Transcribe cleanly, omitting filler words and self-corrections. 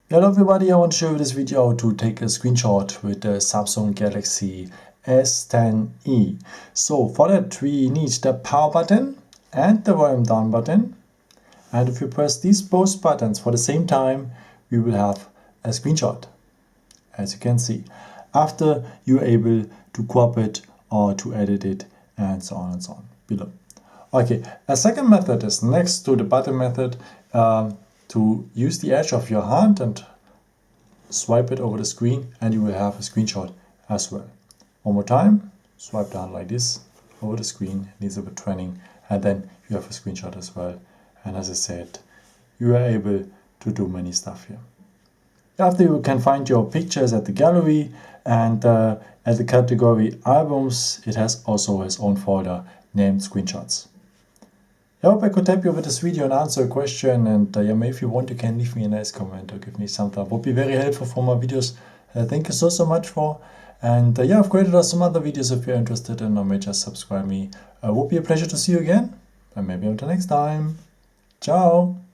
Hello everybody, I want to show you this video how to take a screenshot with the Samsung Galaxy S10e. So for that we need the power button and the volume down button. And if you press these both buttons for the same time, we will have a screenshot, as you can see. After you're able to crop it or to edit it and so on below. Okay, a second method is next to the button method. To use the edge of your hand and swipe it over the screen and you will have a screenshot as well. One more time, swipe down like this over the screen, needs a bit training, and then you have a screenshot as well. And as I said, you are able to do many stuff here. After you can find your pictures at the gallery, and at the category albums, it has also its own folder named screenshots. I hope I could help you with this video and answer a question, and maybe if you want you can leave me a nice comment or give me some thumbs up. Would be very helpful for my videos. Thank you so much for, and I've created some other videos if you're interested in, or may just subscribe me. Would be a pleasure to see you again, and maybe until next time. Ciao!